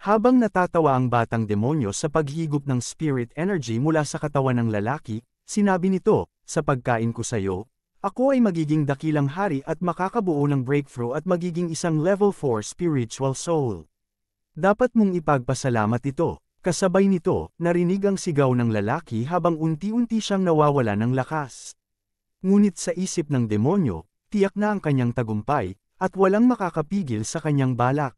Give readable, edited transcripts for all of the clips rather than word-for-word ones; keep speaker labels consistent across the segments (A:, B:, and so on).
A: Habang natatawa ang batang demonyo sa paghigop ng spirit energy mula sa katawan ng lalaki, sinabi nito, sa pagkain ko sayo, ako ay magiging dakilang hari at makakabuo ng breakthrough at magiging isang level 4 spiritual soul. Dapat mong ipagpasalamat ito. Kasabay nito, narinig ang sigaw ng lalaki habang unti-unti siyang nawawala ng lakas. Ngunit sa isip ng demonyo, tiyak na ang kanyang tagumpay, at walang makakapigil sa kanyang balak.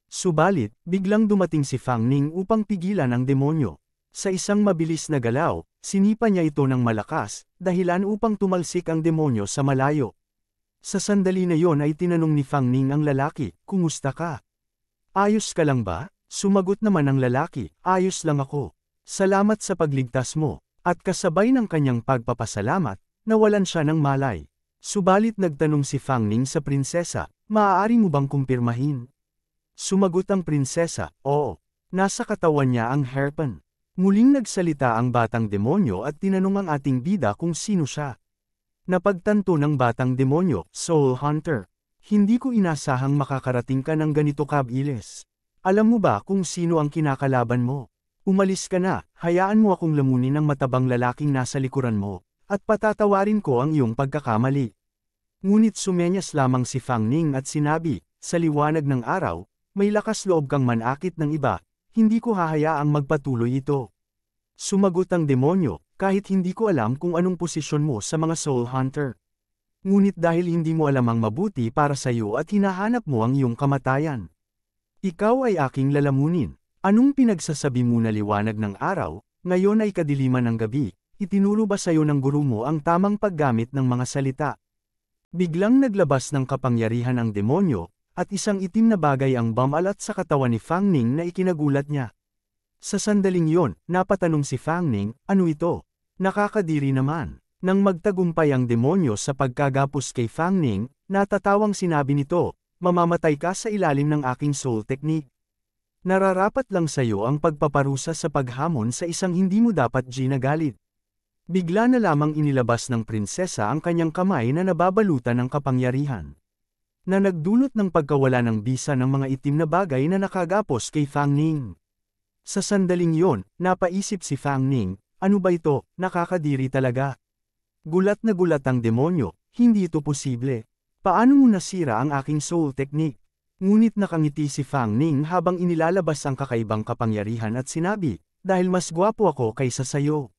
A: Subalit, biglang dumating si Fang Ning upang pigilan ang demonyo. Sa isang mabilis na galaw, sinipa niya ito ng malakas, dahilan upang tumalsik ang demonyo sa malayo. Sa sandali na yon ay tinanong ni Fang Ning ang lalaki, "Kumusta ka? Ayos ka lang ba?" Sumagot naman ang lalaki, "Ayos lang ako. Salamat sa pagligtas mo." At kasabay ng kanyang pagpapasalamat, nawalan siya ng malay. Subalit nagtanong si Fang Ning sa prinsesa, "Maaari mo bang kumpirmahin?" Sumagot ang prinsesa, "Oo. Nasa katawan niya ang hairpin." Muling nagsalita ang batang demonyo at tinanong ang ating bida kung sino siya. Napagtanto ng batang demonyo, "Soul Hunter. Hindi ko inasahang makakarating ka ng ganito kabilis. Alam mo ba kung sino ang kinakalaban mo? Umalis ka na, hayaan mo akong lamunin ang matabang lalaking nasa likuran mo, at patatawarin ko ang iyong pagkakamali." Ngunit sumenyas lamang si Fang Ning at sinabi, "Sa liwanag ng araw, may lakas loob kang manakit ng iba, hindi ko hahayaang magpatuloy ito." Sumagot ang demonyo, "Kahit hindi ko alam kung anong posisyon mo sa mga soul hunter. Ngunit dahil hindi mo alam ang mabuti para sa iyo at hinahanap mo ang iyong kamatayan, ikaw ay aking lalamunin. Anong pinagsasabi mo na liwanag ng araw, ngayon ay kadiliman ng gabi, itinuro ba sa iyo ng guru mo ang tamang paggamit ng mga salita?" Biglang naglabas ng kapangyarihan ang demonyo, at isang itim na bagay ang bumalat sa katawan ni Fang Ning na ikinagulat niya. Sa sandaling yon, napatanong si Fang Ning, "Ano ito? Nakakadiri naman." Nang magtagumpay ang demonyo sa pagkagapos kay Fang Ning, natatawang sinabi nito, "Mamamatay ka sa ilalim ng aking soul technique. Nararapat lang sa iyo ang pagpaparusa sa paghamon sa isang hindi mo dapat ginagalit." Bigla na lamang inilabas ng prinsesa ang kanyang kamay na nababalutan ng kapangyarihan, na nagdulot ng pagkawala ng bisa ng mga itim na bagay na nakagapos kay Fang Ning. Sa sandaling yon, napaisip si Fang Ning, "Ano ba ito? Nakakadiri talaga." Gulat na gulat ang demonyo, "Hindi ito posible. Paano mo nasira ang aking soul technique?" Ngunit nakangiti si Fang Ning habang inilalabas ang kakaibang kapangyarihan at sinabi, "Dahil mas gwapo ako kaysa sayo."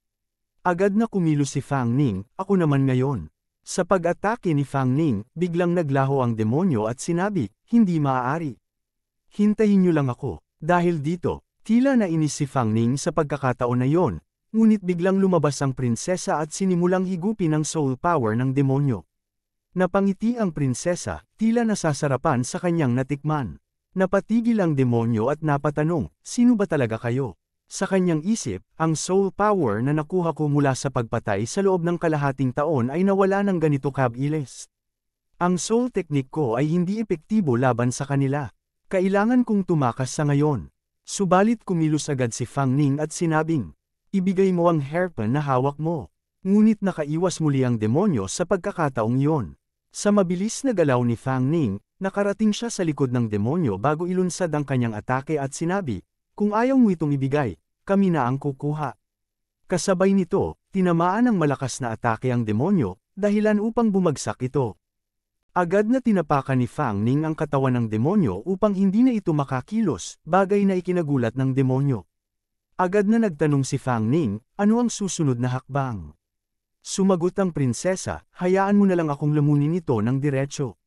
A: Agad na kumilos si Fang Ning, "Ako naman ngayon." Sa pag-atake ni Fang Ning, biglang naglaho ang demonyo at sinabi, "Hindi maaari. Hintayin niyo lang ako." Dahil dito, tila nainis si Fang Ning sa pagkakataon na yon, ngunit biglang lumabas ang prinsesa at sinimulang higupin ang soul power ng demonyo. Napangiti ang prinsesa, tila nasasarapan sa kanyang natikman. Napatigil ang demonyo at napatanong, "Sino ba talaga kayo?" Sa kanyang isip, ang soul power na nakuha ko mula sa pagpatay sa loob ng kalahating taon ay nawala ng ganito kabilis. Ang soul technique ko ay hindi epektibo laban sa kanila. Kailangan kong tumakas sa ngayon. Subalit kumilos agad si Fang Ning at sinabing, "Ibigay mo ang hairpin na hawak mo." Ngunit nakaiwas muli ang demonyo sa pagkakataong iyon. Sa mabilis na galaw ni Fang Ning, nakarating siya sa likod ng demonyo bago ilunsad ang kanyang atake at sinabi, "Kung ayaw mo itong ibigay, kami na ang kukuha." Kasabay nito, tinamaan ng malakas na atake ang demonyo, dahilan upang bumagsak ito. Agad na tinapakan ni Fang Ning ang katawan ng demonyo upang hindi na ito makakilos, bagay na ikinagulat ng demonyo. Agad na nagtanong si Fang Ning, "Ano ang susunod na hakbang?" Sumagot ang prinsesa, "Hayaan mo na lang akong lamunin ito ng diretsyo."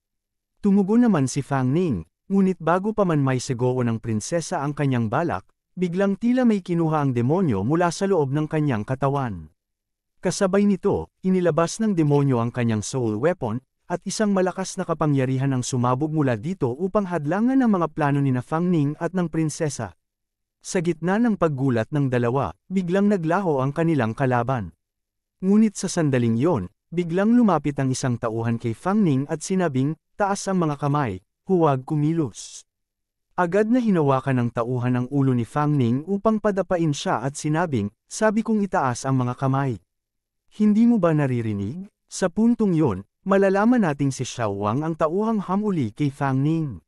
A: Tumugon naman si Fang Ning, ngunit bago pa man may sigaw ng prinsesa ang kanyang balak, biglang tila may kinuha ang demonyo mula sa loob ng kanyang katawan. Kasabay nito, inilabas ng demonyo ang kanyang soul weapon, at isang malakas na kapangyarihan ang sumabog mula dito upang hadlangan ang mga plano ni Fang Ning at ng prinsesa. Sa gitna ng paggulat ng dalawa, biglang naglaho ang kanilang kalaban. Ngunit sa sandaling yon, biglang lumapit ang isang tauhan kay Fang Ning at sinabing, "Taas ang mga kamay, huwag kumilos." Agad na hinawakan ng tauhan ang ulo ni Fang Ning upang padapain siya at sinabing, "Sabi kong itaas ang mga kamay. Hindi mo ba naririnig?" Sa puntong yon, malalaman nating si Xiao Wang ang tauhang hamuli kay Fang Ning.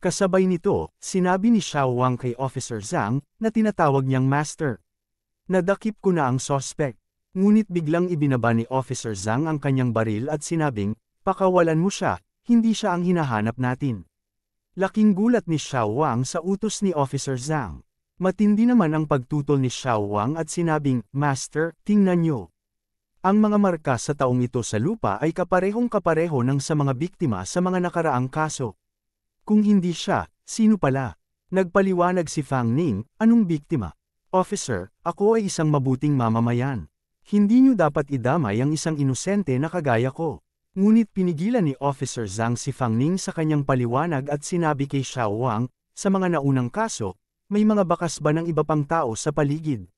A: Kasabay nito, sinabi ni Xiao Wang kay Officer Zhang na tinatawag niyang master. Nadakip ko na ang sospek. Ngunit biglang ibinaba ni Officer Zhang ang kanyang baril at sinabing, pakawalan mo siya, hindi siya ang hinahanap natin. Laking gulat ni Xiao Wang sa utos ni Officer Zhang. Matindi naman ang pagtutol ni Xiao Wang at sinabing, Master, tingnan niyo. Ang mga marka sa taong ito sa lupa ay kaparehong-kapareho ng sa mga biktima sa mga nakaraang kaso. Kung hindi siya, sino pala? Nagpaliwanag si Fang Ning, anong biktima? Officer, ako ay isang mabuting mamamayan. Hindi niyo dapat idamay ang isang inosente na kagaya ko. Ngunit pinigilan ni Officer Zhang si Fang Ning sa kanyang paliwanag at sinabi kay Xiao Wang, sa mga naunang kaso, may mga bakas ba ng iba pang tao sa paligid?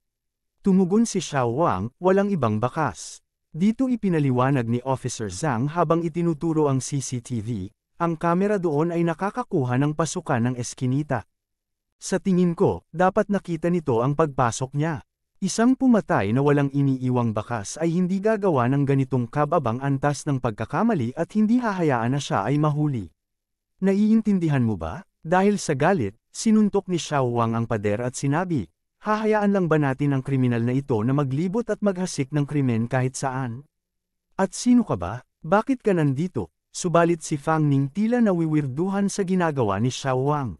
A: Tumugon si Xiao Wang, walang ibang bakas. Dito ipinaliwanag ni Officer Zhang habang itinuturo ang CCTV, ang kamera doon ay nakakakuha ng pasukan ng eskinita. Sa tingin ko, dapat nakita nito ang pagpasok niya. Isang pumatay na walang iniiwang bakas ay hindi gagawa ng ganitong kababang antas ng pagkakamali at hindi hahayaan na siya ay mahuli. Naiintindihan mo ba? Dahil sa galit, sinuntok ni Xiao Wang ang pader at sinabi, hahayaan lang ba natin ang kriminal na ito na maglibot at maghasik ng krimen kahit saan? At sino ka ba? Bakit ka nandito? Subalit si Fang Ning tila nawiwirduhan sa ginagawa ni Xiao Wang.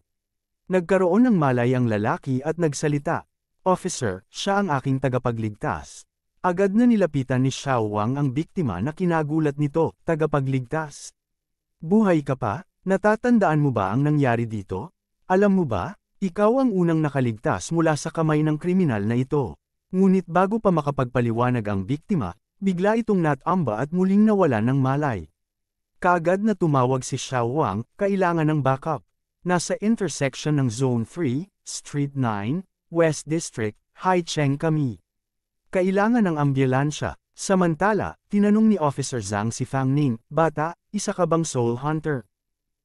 A: Nagkaroon ng malay ang lalaki at nagsalita. Officer, siya ang aking tagapagligtas. Agad na nilapitan ni Xiao Wang ang biktima na kinagulat nito, tagapagligtas. Buhay ka pa? Natatandaan mo ba ang nangyari dito? Alam mo ba, ikaw ang unang nakaligtas mula sa kamay ng kriminal na ito. Ngunit bago pa makapagpaliwanag ang biktima, bigla itong natamba at muling nawala ng malay. Kaagad na tumawag si Xiao Wang, kailangan ng backup. Nasa intersection ng Zone 3, Street 9, West District, Haicheng kami. Kailangan ng ambulansya. Samantala, tinanong ni Officer Zhang si Fang Ning, bata, isa ka bang soul hunter?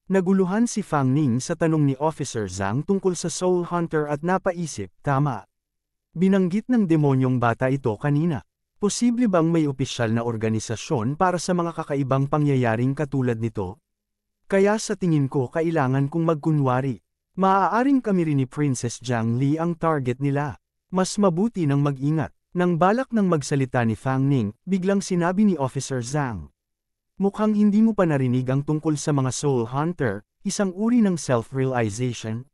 A: Naguluhan si Fang Ning sa tanong ni Officer Zhang tungkol sa soul hunter at napaisip, tama. Binanggit ng demonyong bata ito kanina. Posible bang may opisyal na organisasyon para sa mga kakaibang pangyayaring katulad nito? Kaya sa tingin ko kailangan kong magkunwari. Maaaring kami rin ni Princess Jiang Li ang target nila. Mas mabuti nang mag-ingat. Nang balak ng magsalita ni Fang Ning, biglang sinabi ni Officer Zhang. Mukhang hindi mo pa narinig ang tungkol sa mga soul hunter, isang uri ng self-realization.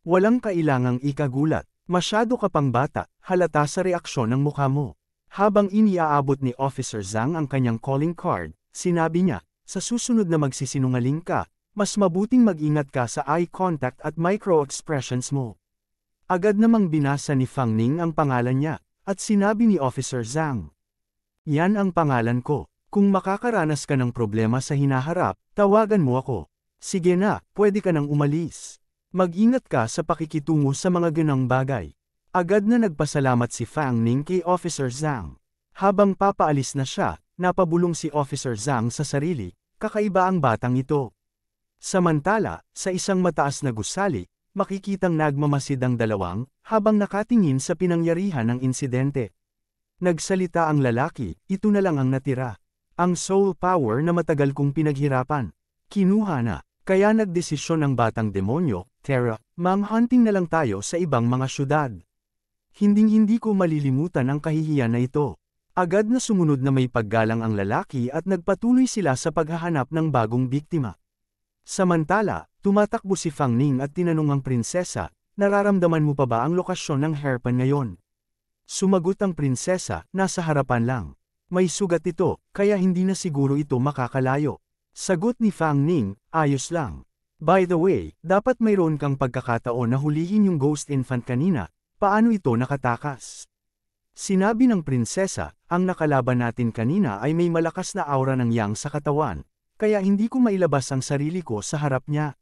A: Walang kailangang ikagulat. Masyado ka pang bata, halata sa reaksyon ng mukha mo. Habang iniaabot ni Officer Zhang ang kanyang calling card, sinabi niya, sa susunod na magsisinungaling ka, mas mabuting mag-ingat ka sa eye contact at micro-expressions mo. Agad namang binasa ni Fang Ning ang pangalan niya, at sinabi ni Officer Zhang. Yan ang pangalan ko. Kung makakaranas ka ng problema sa hinaharap, tawagan mo ako. Sige na, pwede ka nang umalis. Mag-ingat ka sa pakikitungo sa mga ganang bagay. Agad na nagpasalamat si Fang Ning kay Officer Zhang. Habang papaalis na siya, napabulong si Officer Zhang sa sarili, kakaiba ang batang ito. Samantala, sa isang mataas na gusali, makikitang nagmamasid ang dalawang, habang nakatingin sa pinangyarihan ng insidente. Nagsalita ang lalaki, ito na lang ang natira. Ang soul power na matagal kong pinaghirapan. Kinuha na, kaya nagdesisyon ang batang demonyo, Terra, manghunting na lang tayo sa ibang mga syudad. Hinding-hindi ko malilimutan ang kahihiyan na ito. Agad na sumunod na may paggalang ang lalaki at nagpatuloy sila sa paghahanap ng bagong biktima. Samantala, tumatakbo si Fang Ning at tinanong ang prinsesa, nararamdaman mo pa ba ang lokasyon ng hairpin ngayon? Sumagot ang prinsesa, nasa harapan lang. May sugat ito, kaya hindi na siguro ito makakalayo. Sagot ni Fang Ning, ayos lang. By the way, dapat mayroon kang pagkakataon na hulihin yung ghost infant kanina, paano ito nakatakas? Sinabi ng prinsesa, ang nakalaban natin kanina ay may malakas na aura ng yang sa katawan, kaya hindi ko mailabas ang sarili ko sa harap niya.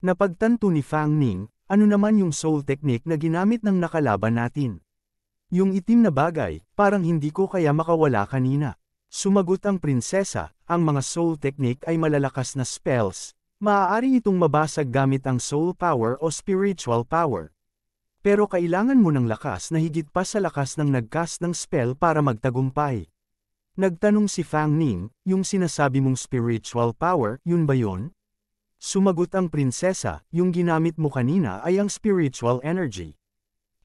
A: Napagtanto ni Fang Ning, ano naman yung soul technique na ginamit ng nakalaban natin? Yung itim na bagay, parang hindi ko kaya makawala kanina. Sumagot ang prinsesa, ang mga soul technique ay malalakas na spells. Maaari itong mabasag gamit ang soul power o spiritual power. Pero kailangan mo ng lakas na higit pa sa lakas ng nag-cast ng spell para magtagumpay. Nagtanong si Fang Ning, yung sinasabi mong spiritual power, yun ba yun? Sumagot ang prinsesa, yung ginamit mo kanina ay ang spiritual energy.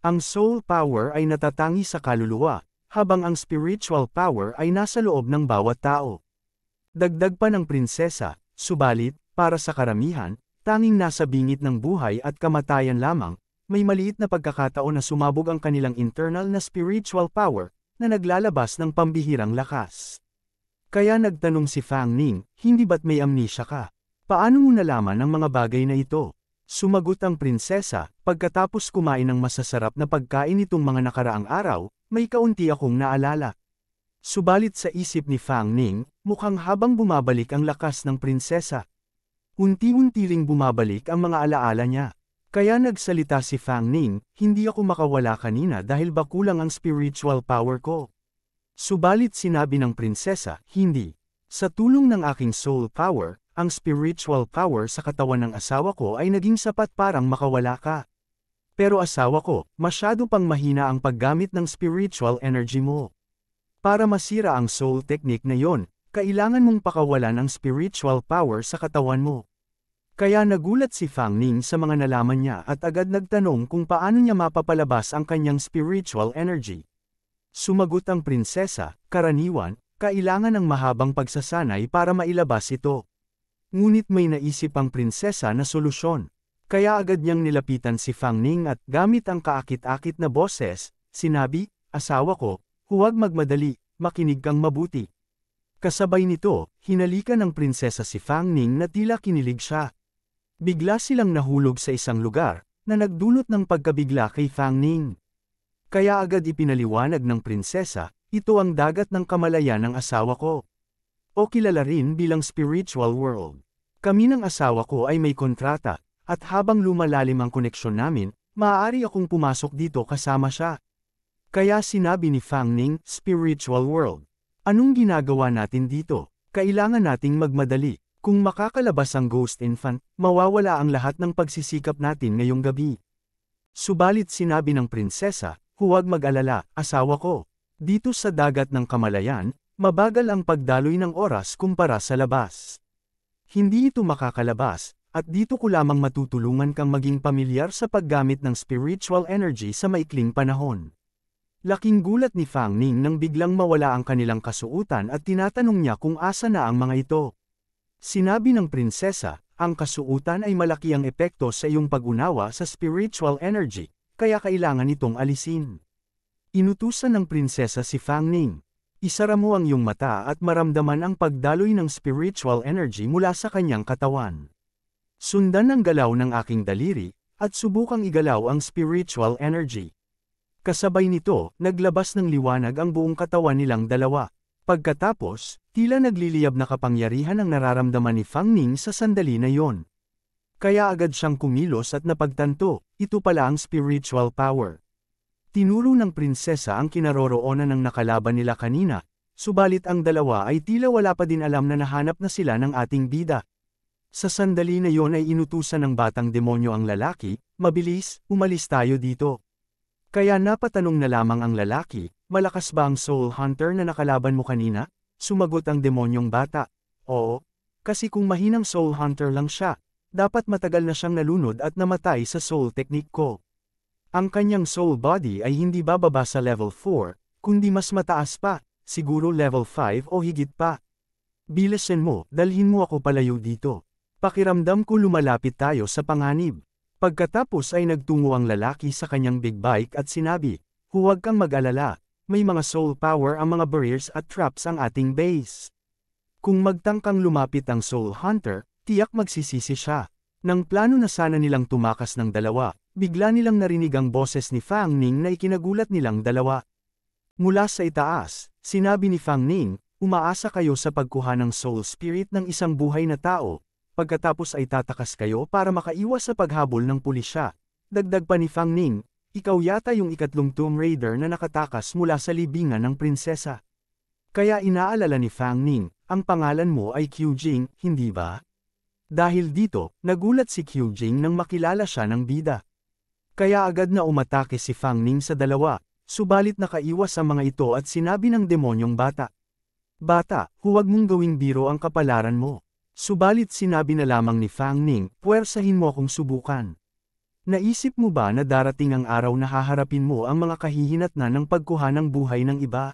A: Ang soul power ay natatangi sa kaluluwa, habang ang spiritual power ay nasa loob ng bawat tao. Dagdag pa ng prinsesa, subalit, para sa karamihan, tanging nasa bingit ng buhay at kamatayan lamang, may maliit na pagkakataon na sumabog ang kanilang internal na spiritual power, na naglalabas ng pambihirang lakas. Kaya nagtanong si Fang Ning, hindi ba't may amnesia ka? Paano mo nalaman ang mga bagay na ito? Sumagot ang prinsesa, pagkatapos kumain ng masasarap na pagkain nitong mga nakaraang araw, may kaunti akong naalala. Subalit sa isip ni Fang Ning, mukhang habang bumabalik ang lakas ng prinsesa. Unti-unti ring bumabalik ang mga alaala niya. Kaya nagsalita si Fang Ning, hindi ako makawala kanina dahil ba kulang ang spiritual power ko. Subalit sinabi ng prinsesa, hindi. Sa tulong ng aking soul power, ang spiritual power sa katawan ng asawa ko ay naging sapat parang makawala ka. Pero asawa ko, masyado pang mahina ang paggamit ng spiritual energy mo. Para masira ang soul technique na yon, kailangan mong pakawalan ang spiritual power sa katawan mo. Kaya nagulat si Fang Ning sa mga nalaman niya at agad nagtanong kung paano niya mapapalabas ang kanyang spiritual energy. Sumagot ang prinsesa, karaniwan, kailangan ng mahabang pagsasanay para mailabas ito. Ngunit may naisip ang prinsesa na solusyon. Kaya agad niyang nilapitan si Fang Ning at gamit ang kaakit-akit na boses, sinabi, asawa ko, huwag magmadali, makinig kang mabuti. Kasabay nito, hinalikan ng prinsesa si Fang Ning na tila kinilig siya. Bigla silang nahulog sa isang lugar, na nagdulot ng pagkabigla kay Fang Ning. Kaya agad ipinaliwanag ng prinsesa, ito ang dagat ng kamalayan ng asawa ko. O kilala rin bilang spiritual world. Kami ng asawa ko ay may kontrata, at habang lumalalim ang koneksyon namin, maaari akong pumasok dito kasama siya. Kaya sinabi ni Fang Ning, spiritual world. Anong ginagawa natin dito? Kailangan nating magmadali. Kung makakalabas ang ghost infant, mawawala ang lahat ng pagsisikap natin ngayong gabi. Subalit sinabi ng prinsesa, huwag mag-alala, asawa ko. Dito sa dagat ng kamalayan, mabagal ang pagdaloy ng oras kumpara sa labas. Hindi ito makakalabas, at dito ko lamang matutulungan kang maging pamilyar sa paggamit ng spiritual energy sa maikling panahon. Laking gulat ni Fang Ning nang biglang mawala ang kanilang kasuutan at tinatanong niya kung asa na ang mga ito. Sinabi ng prinsesa, ang kasuutan ay malaki ang epekto sa iyong pag-unawa sa spiritual energy, kaya kailangan itong alisin. Inutusan ng prinsesa si Fang Ning. Isara mo ang iyong mata at maramdaman ang pagdaloy ng spiritual energy mula sa kanyang katawan. Sundan ang galaw ng aking daliri, at subukang igalaw ang spiritual energy. Kasabay nito, naglabas ng liwanag ang buong katawan nilang dalawa. Pagkatapos, tila nagliliyab na kapangyarihan ang nararamdaman ni Fang Ning sa sandali na yon. Kaya agad siyang kumilos at napagtanto, ito pala ang spiritual power. Tinuro ng prinsesa ang kinaroroonan ng nakalaban nila kanina, subalit ang dalawa ay tila wala pa din alam na nahanap na sila ng ating bida. Sa sandali na yon ay inutusan ng batang demonyo ang lalaki, mabilis, umalis tayo dito. Kaya napatanong na lamang ang lalaki, malakas ba ang soul hunter na nakalaban mo kanina? Sumagot ang demonyong bata. Oo, kasi kung mahinang soul hunter lang siya, dapat matagal na siyang nalunod at namatay sa soul technique ko. Ang kanyang soul body ay hindi bababa sa level 4, kundi mas mataas pa, siguro level 5 o higit pa. Bilisan mo, dalhin mo ako palayo dito. Pakiramdam ko lumalapit tayo sa panganib. Pagkatapos ay nagtungo ang lalaki sa kanyang big bike at sinabi, huwag kang mag-alala, may mga soul power ang mga barriers at traps ang ating base. Kung magtangkang lumapit ang soul hunter, tiyak magsisisi siya. Nang plano na sana nilang tumakas ng dalawa, bigla nilang narinig ang boses ni Fang Ning na ikinagulat nilang dalawa. Mula sa itaas, sinabi ni Fang Ning, umaasa kayo sa pagkuha ng soul spirit ng isang buhay na tao. Pagkatapos ay tatakas kayo para makaiwas sa paghabol ng pulisya. Dagdag pa ni Fang Ning, ikaw yata yung ikatlong Tomb Raider na nakatakas mula sa libingan ng prinsesa. Kaya inaalala ni Fang Ning, ang pangalan mo ay Qiu Jing, hindi ba? Dahil dito, nagulat si Qiu Jing nang makilala siya ng bida. Kaya agad na umatake si Fang Ning sa dalawa, subalit nakaiwas ang mga ito at sinabi ng demonyong bata. Bata, huwag mong gawing biro ang kapalaran mo. Subalit sinabi na lamang ni Fang Ning, puwersahin mo akong subukan. Naisip mo ba na darating ang araw na haharapin mo ang mga kahihinatnan ng pagkuha ng buhay ng iba?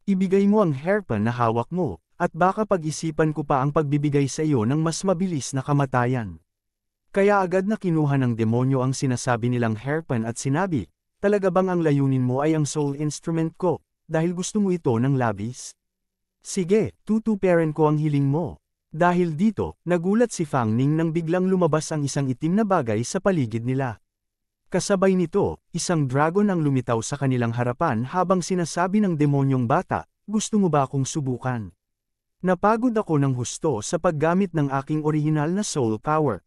A: Ibigay mo ang hairpin na hawak mo, at baka pag-isipan ko pa ang pagbibigay sa iyo ng mas mabilis na kamatayan. Kaya agad na kinuha ng demonyo ang sinasabi nilang hairpin at sinabi, talaga bang ang layunin mo ay ang soul instrument ko, dahil gusto mo ito ng labis? Sige, tutuparin ko ang hiling mo. Dahil dito, nagulat si Fang Ning nang biglang lumabas ang isang itim na bagay sa paligid nila. Kasabay nito, isang dragon ang lumitaw sa kanilang harapan habang sinasabi ng demonyong bata, gusto mo ba akong subukan? Napagod ako ng husto sa paggamit ng aking orihinal na soul power.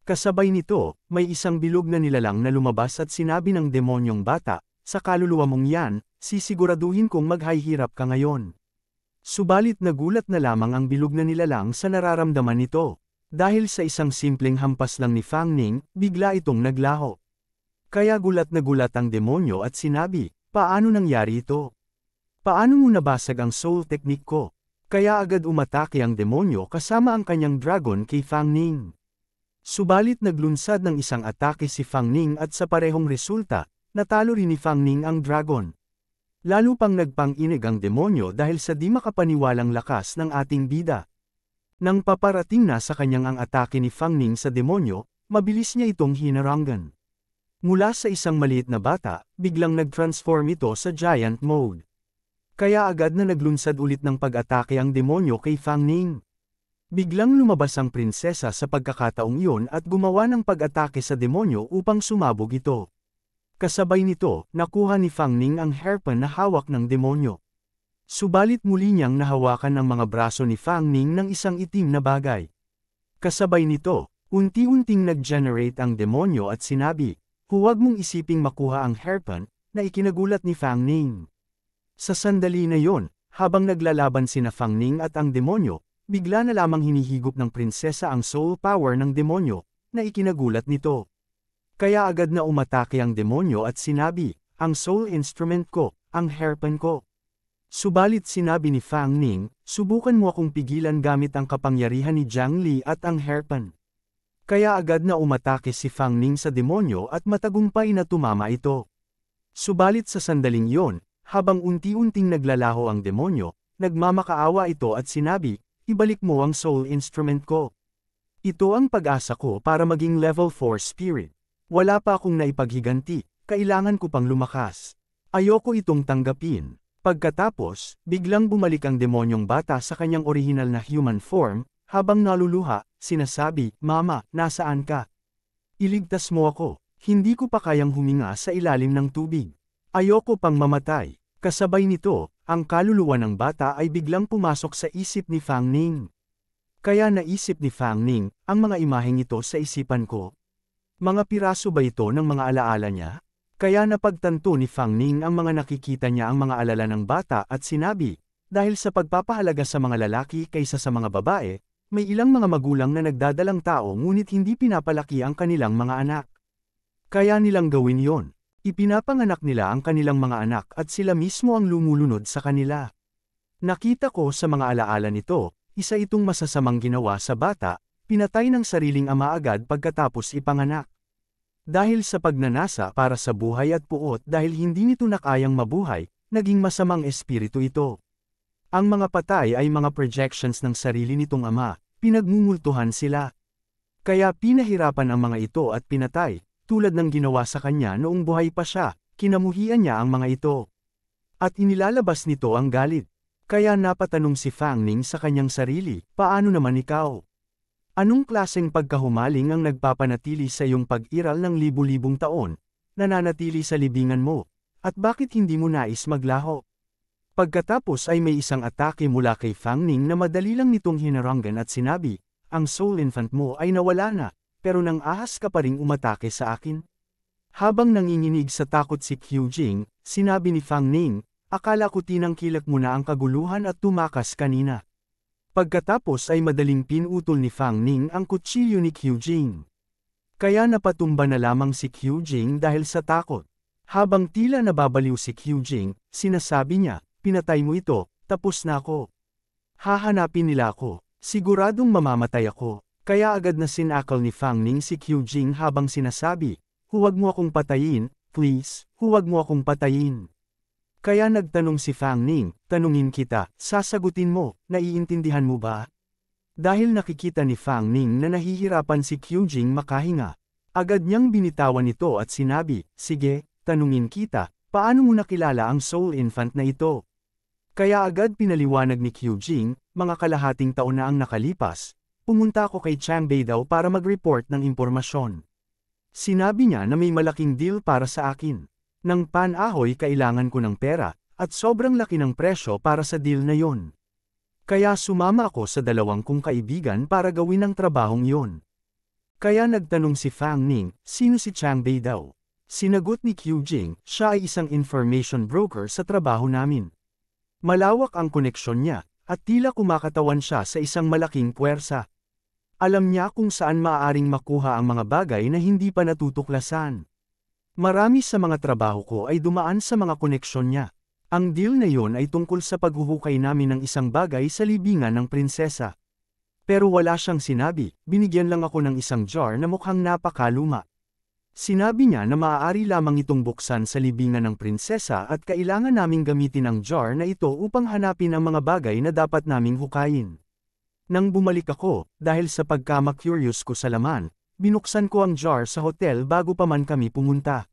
A: Kasabay nito, may isang bilog na nilalang na lumabas at sinabi ng demonyong bata, sa kaluluwa mong yan, sisiguraduhin kong maghihirap ka ngayon. Subalit nagulat na lamang ang bilog na nilalang sa nararamdaman nito. Dahil sa isang simpleng hampas lang ni Fang Ning, bigla itong naglaho. Kaya gulat na gulat ang demonyo at sinabi, paano nangyari ito? Paano mo nabasag ang soul technique ko? Kaya agad umatake ang demonyo kasama ang kanyang dragon kay Fang Ning. Subalit naglunsad ng isang atake si Fang Ning at sa parehong resulta, natalo rin ni Fang Ning ang dragon. Lalo pang nagpang-inig ang demonyo dahil sa di makapaniwalang lakas ng ating bida. Nang paparating na sa kanyang ang atake ni Fang Ning sa demonyo, mabilis niya itong hinarangan. Mula sa isang maliit na bata, biglang nag-transform ito sa giant mode. Kaya agad na naglunsad ulit ng pag-atake ang demonyo kay Fang Ning. Biglang lumabas ang prinsesa sa pagkakataong iyon at gumawa ng pag-atake sa demonyo upang sumabog ito. Kasabay nito, nakuha ni Fang Ning ang hairpin na hawak ng demonyo. Subalit muli niyang nahawakan ang mga braso ni Fang Ning ng isang itim na bagay. Kasabay nito, unti-unting nag-generate ang demonyo at sinabi, huwag mong isiping makuha ang hairpin, na ikinagulat ni Fang Ning. Sa sandali na yon, habang naglalaban sina Fang Ning at ang demonyo, bigla na lamang hinihigop ng prinsesa ang soul power ng demonyo, na ikinagulat nito. Kaya agad na umatake ang demonyo at sinabi, ang soul instrument ko, ang hairpin ko. Subalit sinabi ni Fang Ning, subukan mo akong pigilan gamit ang kapangyarihan ni Jiang Li at ang hairpin. Kaya agad na umatake si Fang Ning sa demonyo at matagumpay na tumama ito. Subalit sa sandaling yon, habang unti-unting naglalaho ang demonyo, nagmamakaawa ito at sinabi, ibalik mo ang soul instrument ko. Ito ang pag-asa ko para maging level 4 spirit. Wala pa akong naipaghiganti, kailangan ko pang lumakas. Ayoko itong tanggapin. Pagkatapos, biglang bumalik ang demonyong bata sa kanyang orihinal na human form, habang naluluha, sinasabi, Mama, nasaan ka? Iligtas mo ako, hindi ko pa kayang huminga sa ilalim ng tubig. Ayoko pang mamatay. Kasabay nito, ang kaluluwa ng bata ay biglang pumasok sa isip ni Fang Ning. Kaya naisip ni Fang Ning, ang mga imaheng ito sa isipan ko. Mga piraso ba ito ng mga alaala niya? Kaya napagtanto ni Fang Ning ang mga nakikita niya ang mga alala ng bata at sinabi, dahil sa pagpapahalaga sa mga lalaki kaysa sa mga babae, may ilang mga magulang na nagdadalang tao ngunit hindi pinapalaki ang kanilang mga anak. Kaya nilang gawin yon. Ipinapanganak nila ang kanilang mga anak at sila mismo ang lumulunod sa kanila. Nakita ko sa mga alaala nito, isa itong masasamang ginawa sa bata, pinatay ng sariling ama agad pagkatapos ipanganak. Dahil sa pagnanasa para sa buhay at puot dahil hindi nito nakayang mabuhay, naging masamang espiritu ito. Ang mga patay ay mga projections ng sarili nitong ama, pinagmumultuhan sila. Kaya pinahirapan ang mga ito at pinatay, tulad ng ginawa sa kanya noong buhay pa siya, kinamuhian niya ang mga ito. At inilalabas nito ang galit. Kaya napatanong si Fang Ning sa kanyang sarili, paano naman ikaw? Anong klaseng pagkahumaling ang nagpapanatili sa iyong pag-iral ng libu-libong taon, nananatili sa libingan mo, at bakit hindi mo nais maglaho? Pagkatapos ay may isang atake mula kay Fang Ning na madali lang nitong hinarangan at sinabi, ang soul infant mo ay nawala na, pero nang ahas ka pa ring umatake sa akin? Habang nanginginig sa takot si Qiu Jing, sinabi ni Fang Ning, akala ko tinangkilik mo na ang kaguluhan at tumakas kanina. Pagkatapos ay madaling pinutol ni Fang Ning ang kutsilyo ni Qiu Jing. Kaya napatumba na lamang si Qiu Jing dahil sa takot. Habang tila nababaliw si Qiu Jing, sinasabi niya, pinatay mo ito, tapos na ako. Hahanapin nila ako. Siguradong mamamatay ako. Kaya agad na sinakal ni Fang Ning si Qiu Jing habang sinasabi, huwag mo akong patayin, please, huwag mo akong patayin. Kaya nagtanong si Fang Ning, tanungin kita, sasagutin mo, naiintindihan mo ba? Dahil nakikita ni Fang Ning na nahihirapan si Qiu Jing makahinga, agad niyang binitawan ito at sinabi, sige, tanungin kita, paano mo nakilala ang soul infant na ito? Kaya agad pinaliwanag ni Qiu Jing, mga kalahating taon na ang nakalipas, pumunta ako kay Chang Bei daw para mag-report ng impormasyon. Sinabi niya na may malaking deal para sa akin. Nang pan-ahoy kailangan ko ng pera, at sobrang laki ng presyo para sa deal na yon. Kaya sumama ako sa dalawang kong kaibigan para gawin ang trabahong yon. Kaya nagtanong si Fang Ning, sino si Chang Bei daw? Sinagot ni Qiu Jing, siya ay isang information broker sa trabaho namin. Malawak ang koneksyon niya, at tila kumakatawan siya sa isang malaking puwersa. Alam niya kung saan maaaring makuha ang mga bagay na hindi pa natutuklasan. Marami sa mga trabaho ko ay dumaan sa mga koneksyon niya. Ang deal na yon ay tungkol sa paghuhukay namin ng isang bagay sa libingan ng prinsesa. Pero wala siyang sinabi, binigyan lang ako ng isang jar na mukhang napakaluma. Sinabi niya na maaari lamang itong buksan sa libingan ng prinsesa at kailangan naming gamitin ang jar na ito upang hanapin ang mga bagay na dapat naming hukayin. Nang bumalik ako, dahil sa pagkama-curious ko sa laman, binuksan ko ang jar sa hotel bago pa man kami pumunta.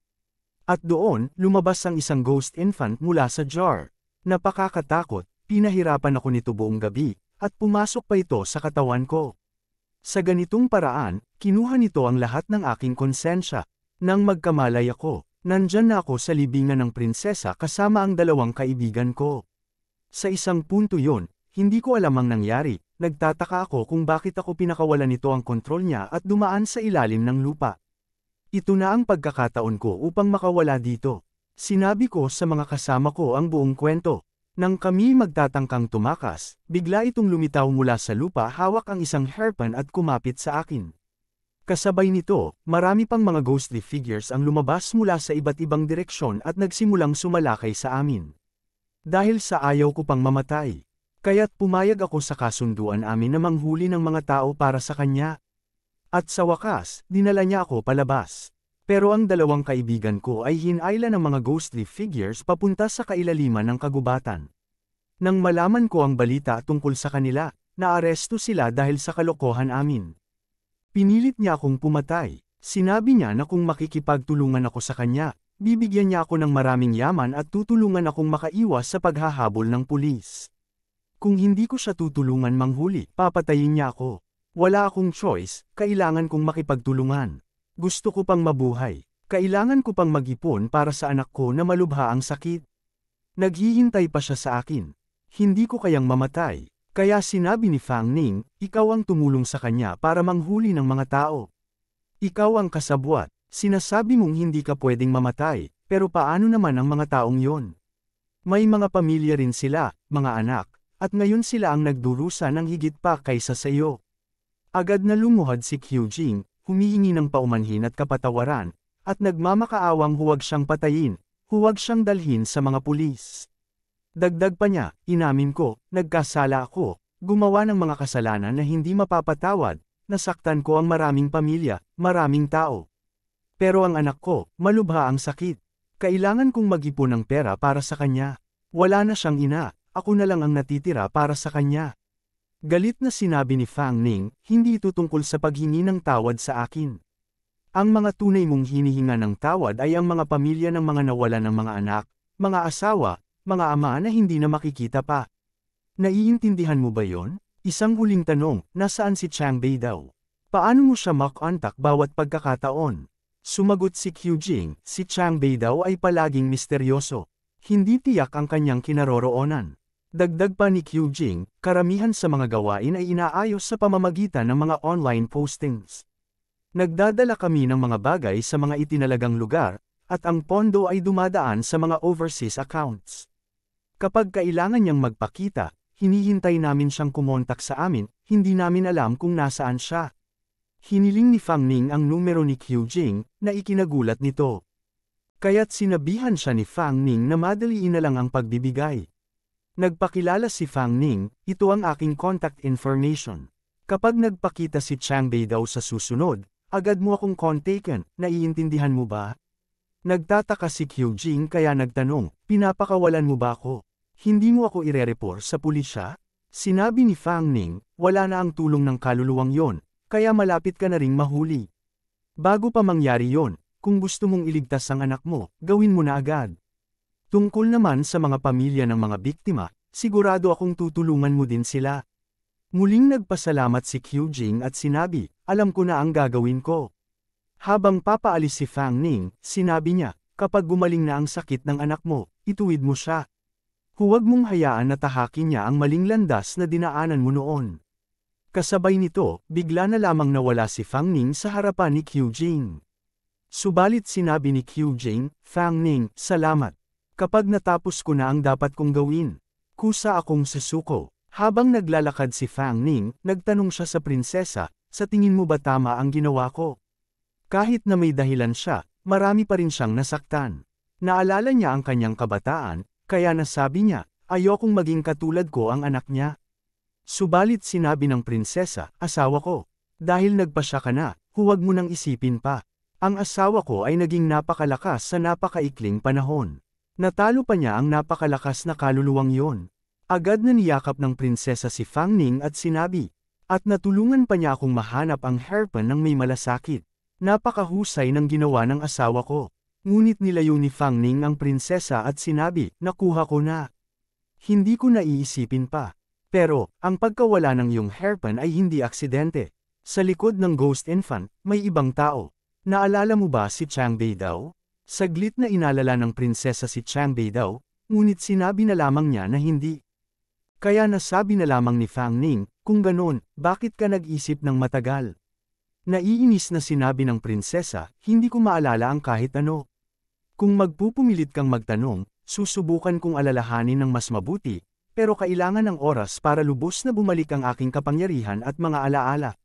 A: At doon, lumabas ang isang ghost infant mula sa jar. Napakakatakot, pinahirapan ako nito buong gabi, at pumasok pa ito sa katawan ko. Sa ganitong paraan, kinuha nito ang lahat ng aking konsensya. Nang magkamalay ako, nandyan na ako sa libingan ng prinsesa kasama ang dalawang kaibigan ko. Sa isang punto yon, hindi ko alam ang nangyari, nagtataka ako kung bakit ako pinakawalan nito ang kontrol niya at dumaan sa ilalim ng lupa. Ito na ang pagkakataon ko upang makawala dito. Sinabi ko sa mga kasama ko ang buong kwento. Nang kami magtatangkang tumakas, bigla itong lumitaw mula sa lupa hawak ang isang hairpin at kumapit sa akin. Kasabay nito, marami pang mga ghostly figures ang lumabas mula sa iba't ibang direksyon at nagsimulang sumalakay sa amin. Dahil sa ayaw ko pang mamatay. Kaya't pumayag ako sa kasunduan amin na manghuli ng mga tao para sa kanya. At sa wakas, dinala niya ako palabas. Pero ang dalawang kaibigan ko ay hinayla ng mga ghostly figures papunta sa kailaliman ng kagubatan. Nang malaman ko ang balita tungkol sa kanila, naaresto sila dahil sa kalokohan amin. Pinilit niya akong pumatay. Sinabi niya na kung makikipagtulungan ako sa kanya, bibigyan niya ako ng maraming yaman at tutulungan akong makaiwas sa paghahabol ng pulis. Kung hindi ko siya tutulungan manghuli, papatayin niya ako. Wala akong choice, kailangan kong makipagtulungan. Gusto ko pang mabuhay. Kailangan ko pang mag-ipon para sa anak ko na malubha ang sakit. Naghihintay pa siya sa akin. Hindi ko kayang mamatay. Kaya sinabi ni Fang Ning, ikaw ang tumulong sa kanya para manghuli ng mga tao. Ikaw ang kasabwat. Sinasabi mong hindi ka pwedeng mamatay, pero paano naman ang mga taong yon? May mga pamilya rin sila, mga anak. At ngayon sila ang nagdurusa ng higit pa kaysa sa iyo. Agad na lumuhad si Qiu Jing, humihingi ng paumanhin at kapatawaran, at nagmamakaawang huwag siyang patayin, huwag siyang dalhin sa mga pulis. Dagdag pa niya, inamin ko, nagkasala ako, gumawa ng mga kasalanan na hindi mapapatawad, nasaktan ko ang maraming pamilya, maraming tao. Pero ang anak ko, malubha ang sakit. Kailangan kong mag-ipon ng pera para sa kanya. Wala na siyang ina. Ako na lang ang natitira para sa kanya. Galit na sinabi ni Fang Ning, hindi ito tungkol sa paghingi ng tawad sa akin. Ang mga tunay mong hinihinga ng tawad ay ang mga pamilya ng mga nawalan ng mga anak, mga asawa, mga ama na hindi na makikita pa. Naiintindihan mo ba yon? Isang huling tanong, nasaan si Chang Bei daw? Paano mo siya makontak bawat pagkakataon? Sumagot si Qiu Jing, si Chang Bei daw ay palaging misteryoso. Hindi tiyak ang kanyang kinaroroonan. Dagdag pa ni Qiu Jing, karamihan sa mga gawain ay inaayos sa pamamagitan ng mga online postings. Nagdadala kami ng mga bagay sa mga itinalagang lugar, at ang pondo ay dumadaan sa mga overseas accounts. Kapag kailangan niyang magpakita, hinihintay namin siyang kumontak sa amin, hindi namin alam kung nasaan siya. Hiniling ni Fang Ning ang numero ni Qiu Jing, na ikinagulat nito. Kaya't sinabihan siya ni Fang Ning na madaliin na lang ang pagbibigay. Nagpakilala si Fang Ning, ito ang aking contact information. Kapag nagpakita si Chang Bei daw sa susunod, agad mo akong kontaken, naiintindihan mo ba? Nagtataka si Qiu Jing kaya nagtanong, pinapakawalan mo ba ako? Hindi mo ako irereport sa pulisya? Sinabi ni Fang Ning, wala na ang tulong ng kaluluwang yon, kaya malapit ka na ring mahuli. Bago pa mangyari yon, kung gusto mong iligtas ang anak mo, gawin mo na agad. Tungkol naman sa mga pamilya ng mga biktima, sigurado akong tutulungan mo din sila. Muling nagpasalamat si Qiu Jing at sinabi, alam ko na ang gagawin ko. Habang papaalis si Fang Ning, sinabi niya, kapag gumaling na ang sakit ng anak mo, ituwid mo siya. Huwag mong hayaan na tahakin niya ang maling landas na dinaanan mo noon. Kasabay nito, bigla na lamang nawala si Fang Ning sa harapan ni Qiu Jing. Subalit sinabi ni Qiu Jing, Fang Ning, salamat. Kapag natapos ko na ang dapat kong gawin, kusa akong susuko. Habang naglalakad si Fang Ning, nagtanong siya sa prinsesa, sa tingin mo ba tama ang ginawa ko? Kahit na may dahilan siya, marami pa rin siyang nasaktan. Naalala niya ang kanyang kabataan, kaya nasabi niya, ayokong maging katulad ko ang anak niya. Subalit sinabi ng prinsesa, asawa ko. Dahil nagpasya ka na, huwag mo nang isipin pa. Ang asawa ko ay naging napakalakas sa napakaikling panahon. Natalo pa niya ang napakalakas na kaluluwang yon. Agad na niyakap ng prinsesa si Fang Ning at sinabi, at natulungan pa niya akong mahanap ang hairpin ng may malasakit. Napakahusay ng ginawa ng asawa ko. Ngunit nilayo ni Fang Ning ang prinsesa at sinabi, nakuha ko na. Hindi ko naiisipin pa. Pero, ang pagkawala ng iyong hairpin ay hindi aksidente. Sa likod ng ghost infant, may ibang tao. Naalala mo ba si Chang Bei daw? Saglit na inalala ng prinsesa si Chang Bei daw, ngunit sinabi na lamang niya na hindi. Kaya nasabi na lamang ni Fang Ning, kung ganon, bakit ka nag-isip ng matagal? Naiinis na sinabi ng prinsesa, hindi ko maalala ang kahit ano. Kung magpupumilit kang magtanong, susubukan kong alalahanin ng mas mabuti, pero kailangan ng oras para lubos na bumalik ang aking kapangyarihan at mga alaala.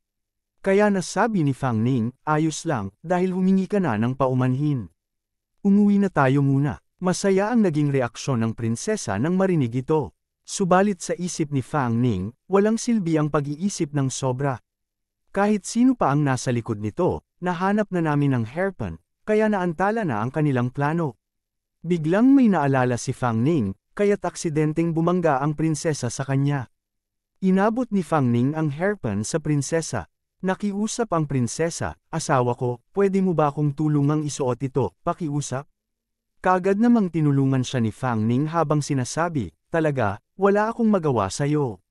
A: Kaya nasabi ni Fang Ning, ayos lang, dahil humingi ka na ng paumanhin. Umuwi na tayo muna. Masaya ang naging reaksyon ng prinsesa nang marinig ito. Subalit sa isip ni Fang Ning, walang silbi ang pag-iisip ng sobra. Kahit sino pa ang nasa likod nito, nahanap na namin ang hairpin, kaya naantala na ang kanilang plano. Biglang may naalala si Fang Ning, kaya't aksidenteng bumangga ang prinsesa sa kanya. Inabot ni Fang Ning ang hairpin sa prinsesa. Nakiusap ang prinsesa, asawa ko, pwede mo ba akong tulungang isuot ito, pakiusap? Kaagad namang tinulungan siya ni Fang Ning habang sinasabi, talaga, wala akong magawa sa'yo.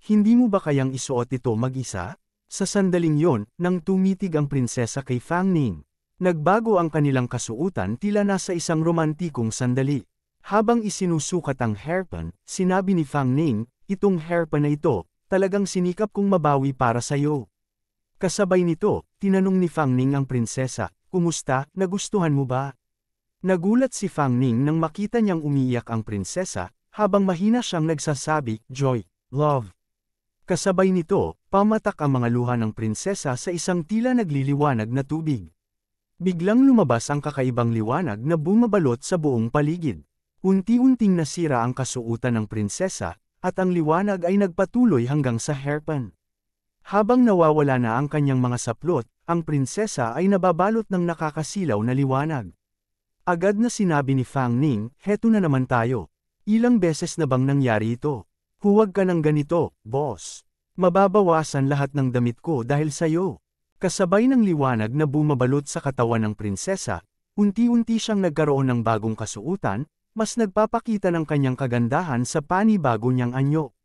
A: Hindi mo ba kayang isuot ito mag-isa? Sa sandaling yon, nang tumitig ang prinsesa kay Fang Ning. Nagbago ang kanilang kasuutan tila nasa isang romantikong sandali. Habang isinusukat ang hairpin, sinabi ni Fang Ning, itong hairpin na ito, talagang sinikap kong mabawi para sa'yo. Kasabay nito, tinanong ni Fang Ning ang prinsesa, kumusta, nagustuhan mo ba? Nagulat si Fang Ning nang makita niyang umiiyak ang prinsesa, habang mahina siyang nagsasabi, joy, love. Kasabay nito, pamatak ang mga luha ng prinsesa sa isang tila nagliliwanag na tubig. Biglang lumabas ang kakaibang liwanag na bumabalot sa buong paligid. Unti-unting nasira ang kasuotan ng prinsesa, at ang liwanag ay nagpatuloy hanggang sa hairpin. Habang nawawala na ang kanyang mga saplot, ang prinsesa ay nababalot ng nakakasilaw na liwanag. Agad na sinabi ni Fang Ning, heto na naman tayo. Ilang beses na bang nangyari ito? Huwag ka ng ganito, boss. Mababawasan lahat ng damit ko dahil sa'yo. Kasabay ng liwanag na bumabalot sa katawan ng prinsesa, unti-unti siyang nagkaroon ng bagong kasuotan, mas nagpapakita ng kanyang kagandahan sa panibago niyang anyo.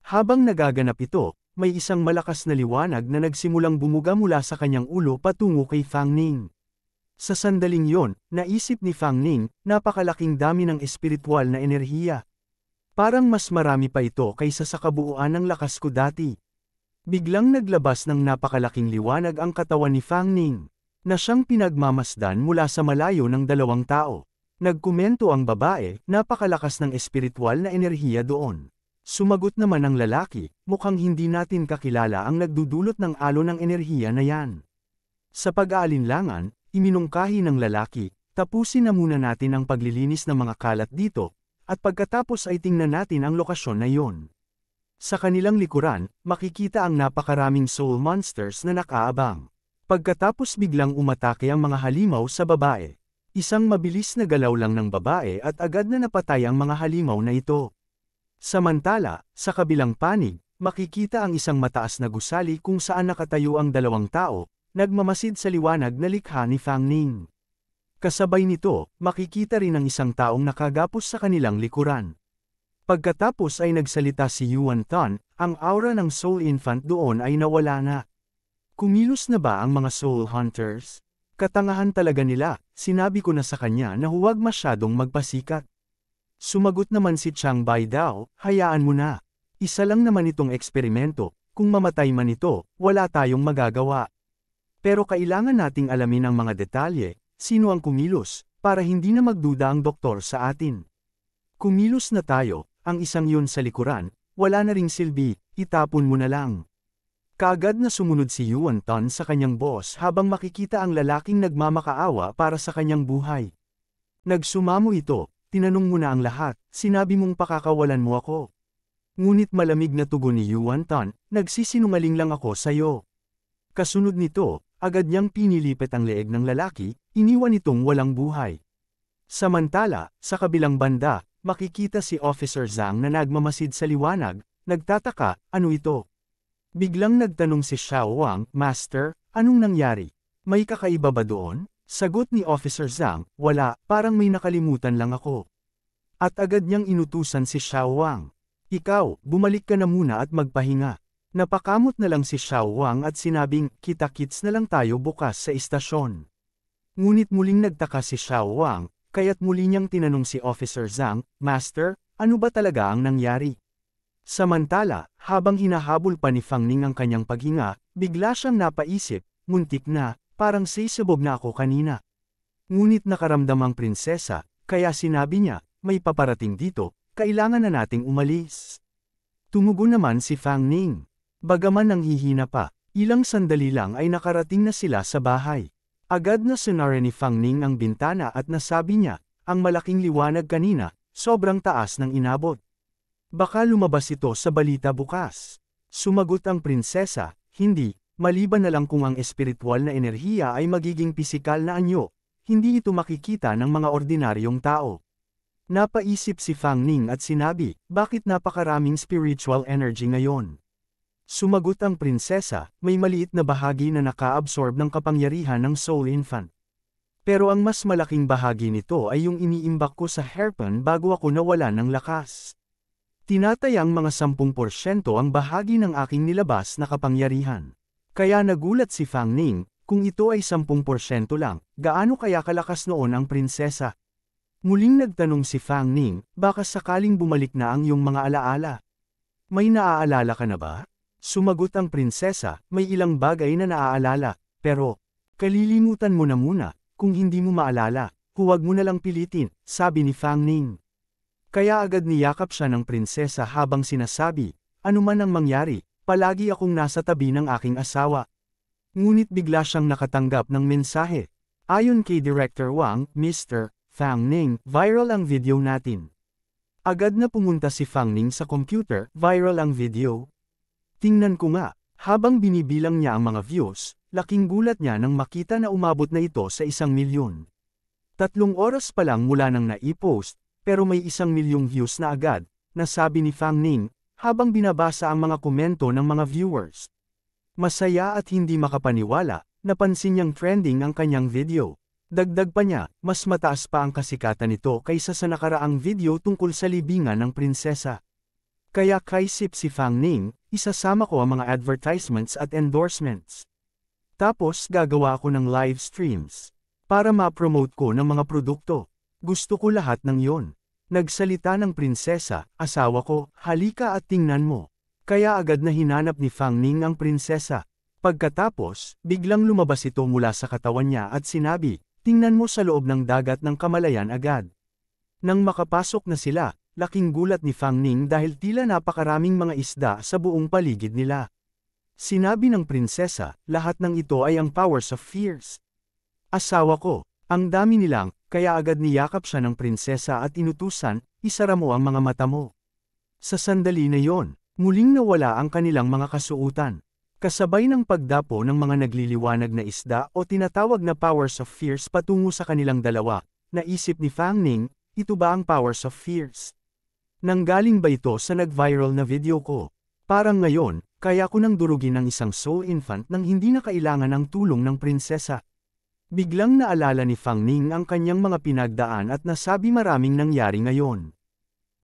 A: Habang nagaganap ito, may isang malakas na liwanag na nagsimulang bumuga mula sa kanyang ulo patungo kay Fang Ning. Sa sandaling yon, naisip ni Fang Ning, napakalaking dami ng espiritual na enerhiya. Parang mas marami pa ito kaysa sa kabuuan ng lakas ko dati. Biglang naglabas ng napakalaking liwanag ang katawan ni Fang Ning, na siyang pinagmamasdan mula sa malayo ng dalawang tao. Nagkomento ang babae, napakalakas ng espiritual na enerhiya doon. Sumagot naman ang lalaki, mukhang hindi natin kakilala ang nagdudulot ng alon ng enerhiya na yan. Sa pag-aalinlangan, iminungkahi ng lalaki, tapusin na muna natin ang paglilinis ng mga kalat dito, at pagkatapos ay tingnan natin ang lokasyon na iyon. Sa kanilang likuran, makikita ang napakaraming soul monsters na nakaabang. Pagkatapos biglang umatake ang mga halimaw sa babae. Isang mabilis na galaw lang ng babae at agad na napatay ang mga halimaw na ito. Samantala, sa kabilang panig, makikita ang isang mataas na gusali kung saan nakatayo ang dalawang tao, nagmamasid sa liwanag na likha ni Fang Ning. Kasabay nito, makikita rin ang isang taong nakagapos sa kanilang likuran. Pagkatapos ay nagsalita si Yuan Tan, ang aura ng Soul Infant doon ay nawala na. Kumilos na ba ang mga Soul Hunters? Katangahan talaga nila, sinabi ko na sa kanya na huwag masyadong magpasikat. Sumagot naman si Chang Bai Dao, hayaan mo na. Isa lang naman itong eksperimento, kung mamatay man ito, wala tayong magagawa. Pero kailangan nating alamin ang mga detalye, sino ang kumilos, para hindi na magduda ang doktor sa atin. Kumilos na tayo. Ang isang yun sa likuran, wala na ring silbi, itapon mo na lang. Kaagad na sumunod si Yuan Tan sa kanyang boss habang makikita ang lalaking nagmamakaawa para sa kanyang buhay. Nagsumamo ito, tinanong mo na ang lahat, sinabi mong pakakawalan mo ako. Ngunit malamig na tugon ni Yuan Tan, nagsisinungaling lang ako sayo. Kasunod nito, agad niyang pinilipit ang leeg ng lalaki, iniwan itong walang buhay. Samantala, sa kabilang banda, makikita si Officer Zhang na nagmamasid sa liwanag, nagtataka, ano ito? Biglang nagtanong si Xiao Wang, Master, anong nangyari? May kakaiba ba doon? Sagot ni Officer Zhang, wala, parang may nakalimutan lang ako. At agad niyang inutusan si Xiao Wang. Ikaw, bumalik ka na muna at magpahinga. Napakamot na lang si Xiao Wang at sinabing, kita-kits na lang tayo bukas sa istasyon. Ngunit muling nagtaka si Xiao Wang, kaya't muli niyang tinanong si Officer Zhang, Master, ano ba talaga ang nangyari? Samantala, habang hinahabol pa ni Fang Ning ang kanyang paghinga, bigla siyang napaisip, muntik na, parang sisabog na ako kanina. Ngunit nakaramdam ang prinsesa, kaya sinabi niya, may paparating dito, kailangan na nating umalis. Tumugon naman si Fang Ning. Bagaman nanghihina pa, ilang sandali lang ay nakarating na sila sa bahay. Agad na sinara ni Fang Ning ang bintana at nasabi niya, ang malaking liwanag kanina, sobrang taas ng inabot. Baka lumabas ito sa balita bukas. Sumagot ang prinsesa, hindi, maliban na lang kung ang espiritual na enerhiya ay magiging pisikal na anyo, hindi ito makikita ng mga ordinaryong tao. Napaisip si Fang Ning at sinabi, bakit napakaraming spiritual energy ngayon? Sumagot ang prinsesa, may maliit na bahagi na naka-absorb ng kapangyarihan ng Soul Infant. Pero ang mas malaking bahagi nito ay yung iniimbak ko sa hairpin bago ako nawalan ng lakas. Tinatayang mga 10% ang bahagi ng aking nilabas na kapangyarihan. Kaya nagulat si Fang Ning, kung ito ay 10% lang, gaano kaya kalakas noon ang prinsesa? Muling nagtanong si Fang Ning, baka sakaling bumalik na ang iyong mga alaala. May naaalala ka na ba? Sumagot ang prinsesa, may ilang bagay na naaalala, pero, kalilimutan mo na muna, kung hindi mo maalala, huwag mo na lang pilitin, sabi ni Fang Ning. Kaya agad niyakap siya ng prinsesa habang sinasabi, ano man ang mangyari, palagi akong nasa tabi ng aking asawa. Ngunit bigla siyang nakatanggap ng mensahe. Ayon kay Director Wang, Mr. Fang Ning, viral ang video natin. Agad na pumunta si Fang Ning sa computer, viral ang video. Tingnan ko nga, habang binibilang niya ang mga views, laking gulat niya nang makita na umabot na ito sa 1,000,000. 3 oras pa lang mula nang naipost, pero may 1,000,000 views na agad, nasabi ni Fang Ning, habang binabasa ang mga komento ng mga viewers. Masaya at hindi makapaniwala, napansin niyang trending ang kanyang video. Dagdag pa niya, mas mataas pa ang kasikatan nito kaysa sa nakaraang video tungkol sa libingan ng prinsesa. Kaya kaisip si Fang Ning, isasama ko ang mga advertisements at endorsements. Tapos gagawa ako ng live streams. Para ma-promote ko ng mga produkto. Gusto ko lahat ng yon. Nagsalita ng prinsesa, asawa ko, halika at tingnan mo. Kaya agad na hinanap ni Fang Ning ang prinsesa. Pagkatapos, biglang lumabas ito mula sa katawan niya at sinabi, tingnan mo sa loob ng dagat ng kamalayan agad. Nang makapasok na sila, laking gulat ni Fang Ning dahil tila napakaraming mga isda sa buong paligid nila. Sinabi ng prinsesa, lahat ng ito ay ang powers of fears. Asawa ko, ang dami nilang, kaya agad niyakap siya ng prinsesa at inutusan, isara mo ang mga mata mo. Sa sandali na yon, muling nawala ang kanilang mga kasuotan. Kasabay ng pagdapo ng mga nagliliwanag na isda o tinatawag na powers of fears patungo sa kanilang dalawa, naisip ni Fang Ning, ito ba ang powers of fears? Nanggaling ba ito sa nag-viral na video ko? Parang ngayon, kaya ko nang durugin ang isang soul infant nang hindi na kailangan ng tulong ng prinsesa. Biglang naalala ni Fang Ning ang kanyang mga pinagdaan at nasabi maraming nangyari ngayon.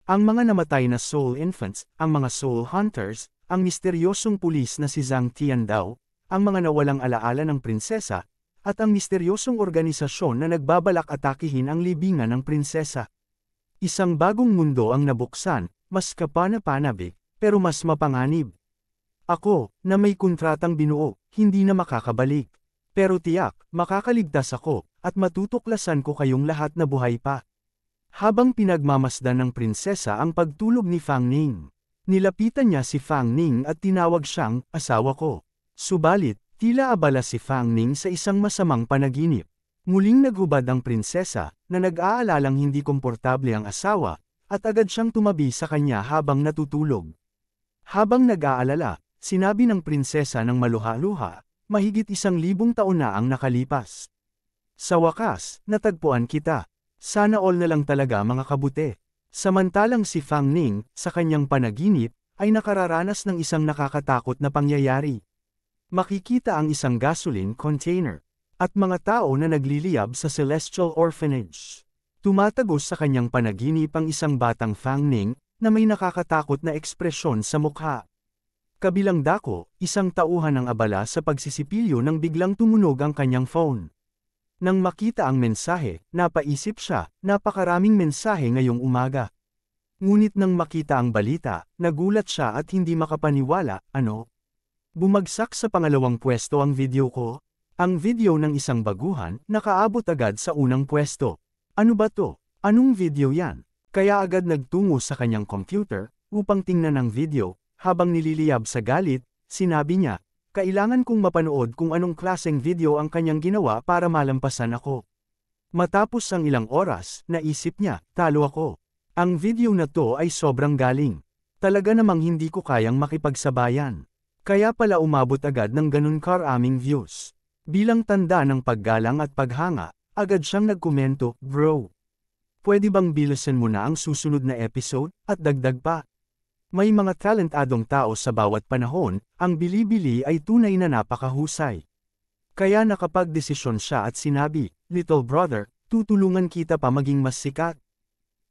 A: Ang mga namatay na soul infants, ang mga soul hunters, ang misteryosong pulis na si Zhang Tiandao, ang mga nawalang alaala ng prinsesa, at ang misteryosong organisasyon na nagbabalak atakihin ang libingan ng prinsesa. Isang bagong mundo ang nabuksan, mas kapana-panabik, pero mas mapanganib. Ako, na may kontratang binuo, hindi na makakabalik. Pero tiyak, makakaligtas ako, at matutuklasan ko kayong lahat na buhay pa. Habang pinagmamasdan ng prinsesa ang pagtulog ni Fang Ning, nilapitan niya si Fang Ning at tinawag siyang, asawa ko. Subalit, tila abala si Fang Ning sa isang masamang panaginip. Muling naghubad ang prinsesa, na nag-aalalang hindi komportable ang asawa, at agad siyang tumabi sa kanya habang natutulog. Habang nag-aalala, sinabi ng prinsesa ng maluha-luha, mahigit 1,000 taon na ang nakalipas. Sa wakas, natagpuan kita. Sana all na lang talaga mga kabuti. Samantalang si Fang Ning, sa kanyang panaginip, ay nakararanas ng isang nakakatakot na pangyayari. Makikita ang isang gasoline container, at mga tao na nagliliyab sa Celestial Orphanage. Tumatagos sa kanyang panaginip ang isang batang Fang Ning, na may nakakatakot na ekspresyon sa mukha. Kabilang dako, isang tauhan ang abala sa pagsisipilyo nang biglang tumunog ang kanyang phone. Nang makita ang mensahe, napaisip siya, napakaraming mensahe ngayong umaga. Ngunit nang makita ang balita, nagulat siya at hindi makapaniwala, ano? Bumagsak sa pangalawang pwesto ang video ko? Ang video ng isang baguhan, nakaabot agad sa unang pwesto. Ano ba to? Anong video yan? Kaya agad nagtungo sa kanyang computer, upang tingnan ang video, habang nililiyab sa galit, sinabi niya, kailangan kong mapanood kung anong klaseng video ang kanyang ginawa para malampasan ako. Matapos ang ilang oras, naisip niya, talo ako. Ang video na to ay sobrang galing. Talaga namang hindi ko kayang makipagsabayan. Kaya pala umabot agad ng ganun karaming views. Bilang tanda ng paggalang at paghanga, agad siyang nagkomento, bro. Pwede bang bilisan mo na ang susunod na episode, at dagdag pa? May mga talentadong tao sa bawat panahon, ang Bilibili ay tunay na napakahusay. Kaya nakapagdesisyon siya at sinabi, little brother, tutulungan kita pa maging mas sikat.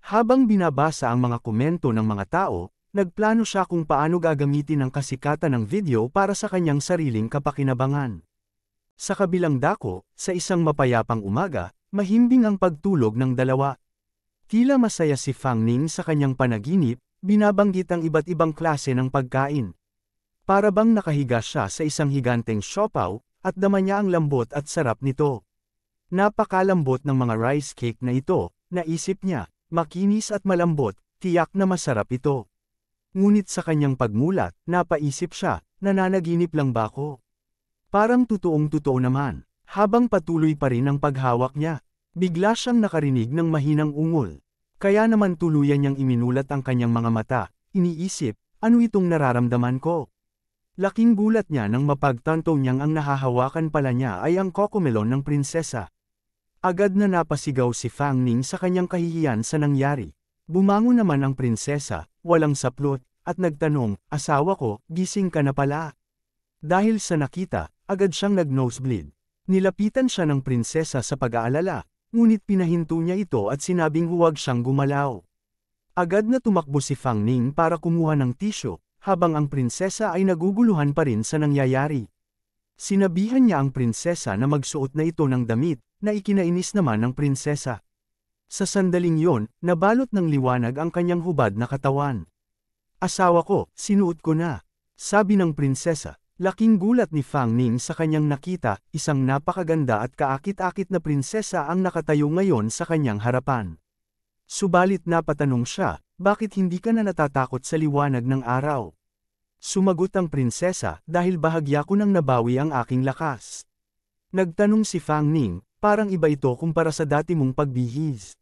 A: Habang binabasa ang mga komento ng mga tao, nagplano siya kung paano gagamitin ang kasikatan ng video para sa kanyang sariling kapakinabangan. Sa kabilang dako, sa isang mapayapang umaga, mahimbing ang pagtulog ng dalawa. Tila masaya si Fang Ning sa kanyang panaginip, binabanggit ang iba't ibang klase ng pagkain. Para bang nakahiga siya sa isang higanteng siopaw, at dama niya ang lambot at sarap nito. Napakalambot ng mga rice cake na ito, naisip niya, makinis at malambot, tiyak na masarap ito. Ngunit sa kanyang pagmulat, napaisip siya, nananaginip lang ba ako? Parang totoong-totoo naman. Habang patuloy pa rin ang paghawak niya, bigla siyang nakarinig ng mahinang ungol. Kaya naman tuluyan niyang iminulat ang kanyang mga mata, iniisip, ano itong nararamdaman ko? Laking gulat niya nang mapagtanto niyang ang nahahawakan pala niya ay ang kokomelon ng prinsesa. Agad na napasigaw si Fang Ning sa kanyang kahihiyan sa nangyari. Bumangon naman ang prinsesa, walang saplot, at nagtanong, asawa ko, gising ka na pala. Dahil sa nakita, agad siyang nag-nosebleed. Nilapitan siya ng prinsesa sa pag-aalala. Ngunit pinahinto niya ito at sinabing huwag siyang gumalaw. Agad na tumakbo si Fang Ning para kumuha ng tisyo, habang ang prinsesa ay naguguluhan pa rin sa nangyayari. Sinabihan niya ang prinsesa na magsuot na ito ng damit, na ikinainis naman ng prinsesa. Sa sandaling yon, nabalot ng liwanag ang kanyang hubad na katawan. Asawa ko, sinuot ko na. Sabi ng prinsesa. Laking gulat ni Fang Ning sa kanyang nakita, isang napakaganda at kaakit-akit na prinsesa ang nakatayo ngayon sa kanyang harapan. Subalit napatanong siya, bakit hindi ka na natatakot sa liwanag ng araw? Sumagot ang prinsesa, dahil bahagya ko nang nabawi ang aking lakas. Nagtanong si Fang Ning, parang iba ito kumpara sa dati mong pagbihis.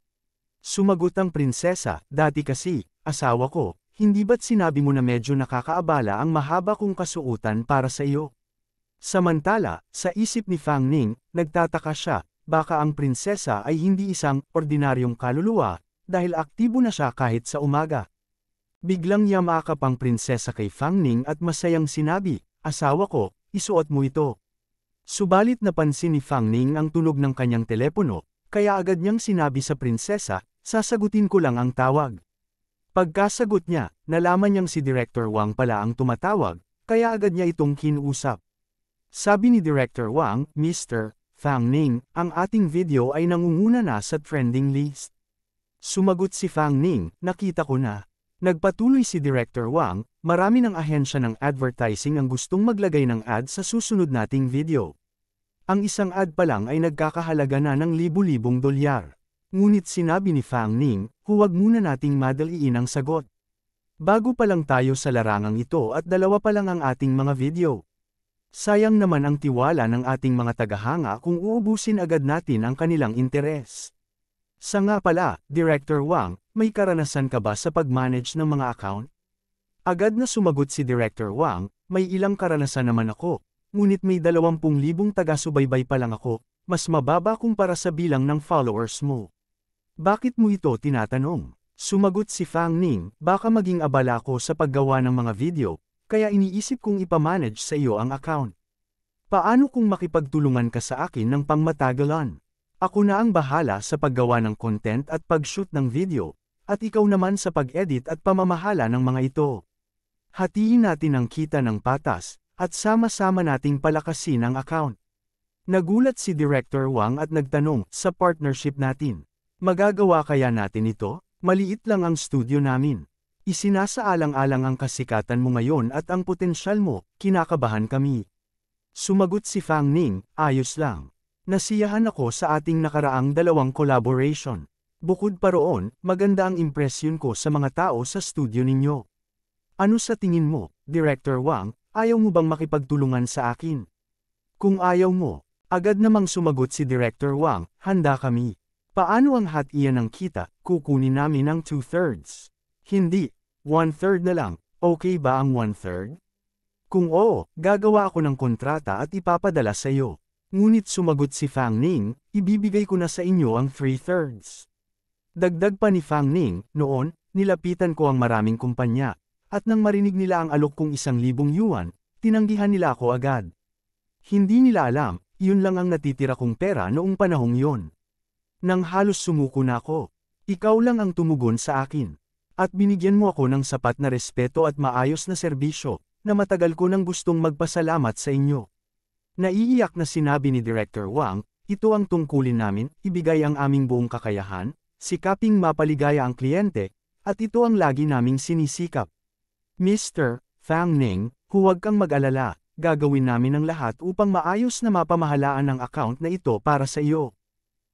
A: Sumagot ang prinsesa, dati kasi, asawa ko, hindi ba't sinabi mo na medyo nakakaabala ang mahaba kong kasuotan para sa iyo? Samantala, sa isip ni Fang Ning, nagtataka siya, baka ang prinsesa ay hindi isang ordinaryong kaluluwa, dahil aktibo na siya kahit sa umaga. Biglang yamakap ang prinsesa kay Fang Ning at masayang sinabi, asawa ko, isuot mo ito. Subalit napansin ni Fang Ning ang tunog ng kanyang telepono, kaya agad niyang sinabi sa prinsesa, sasagutin ko lang ang tawag. Pagkasagot niya, nalaman niyang si Director Wang pala ang tumatawag, kaya agad niya itong kinusap. Sabi ni Director Wang, Mr. Fang Ning, ang ating video ay nangunguna na sa trending list. Sumagot si Fang Ning, nakita ko na. Nagpatuloy si Director Wang, marami ng ahensya ng advertising ang gustong maglagay ng ad sa susunod nating video. Ang isang ad pa lang ay nagkakahalaga na ng libu-libong dolyar. Ngunit sinabi ni Fang Ning, huwag muna nating madaliin ang sagot. Bago pa lang tayo sa larangang ito at dalawa pa lang ang ating mga video. Sayang naman ang tiwala ng ating mga tagahanga kung uubusin agad natin ang kanilang interes. Sa nga pala, Director Wang, may karanasan ka ba sa pag-manage ng mga account? Agad na sumagot si Director Wang, may ilang karanasan naman ako, ngunit may 20,000 taga-subaybay pa lang ako, mas mababa kumpara sa bilang ng followers mo. Bakit mo ito tinatanong? Sumagot si Fang Ning, baka maging abala ko sa paggawa ng mga video, kaya iniisip kong ipamanage sa iyo ang account. Paano kung makipagtulungan ka sa akin ng pangmatagalan? Ako na ang bahala sa paggawa ng content at pag-shoot ng video, at ikaw naman sa pag-edit at pamamahala ng mga ito. Hatiin natin ang kita ng patas, at sama-sama nating palakasin ang account. Nagulat si Director Wang at nagtanong, sa partnership natin, magagawa kaya natin ito? Maliit lang ang studio namin. Isinasaalang-alang ang kasikatan mo ngayon at ang potensyal mo, kinakabahan kami. Sumagot si Fang Ning, ayos lang. Nasiyahan ako sa ating nakaraang 2 collaboration. Bukod pa roon, maganda ang impresyon ko sa mga tao sa studio ninyo. Ano sa tingin mo, Director Wang, ayaw mo bang makipagtulungan sa akin? Kung ayaw mo, agad namang sumagot si Director Wang, handa kami. Paano ang hatian ng kita, kukunin namin ang 2/3? Hindi, 1/3 na lang, okay ba ang 1/3? Kung oo, gagawa ako ng kontrata at ipapadala sa iyo. Ngunit sumagot si Fang Ning, ibibigay ko na sa inyo ang 3/3. Dagdag pa ni Fang Ning, noon, nilapitan ko ang maraming kumpanya, at nang marinig nila ang alok kong 1,000 yuan, tinanggihan nila ako agad. Hindi nila alam, yun lang ang natitira kong pera noong panahong yun. Nang halos sumuko na ako, ikaw lang ang tumugon sa akin. At binigyan mo ako ng sapat na respeto at maayos na serbisyo, na matagal ko nang gustong magpasalamat sa inyo. Naiiyak na sinabi ni Director Wang, ito ang tungkulin namin, ibigay ang aming buong kakayahan, sikaping mapaligaya ang kliyente, at ito ang lagi naming sinisikap. Mr. Fang Ning, huwag kang mag-alala, gagawin namin ang lahat upang maayos na mapamahalaan ang account na ito para sa iyo.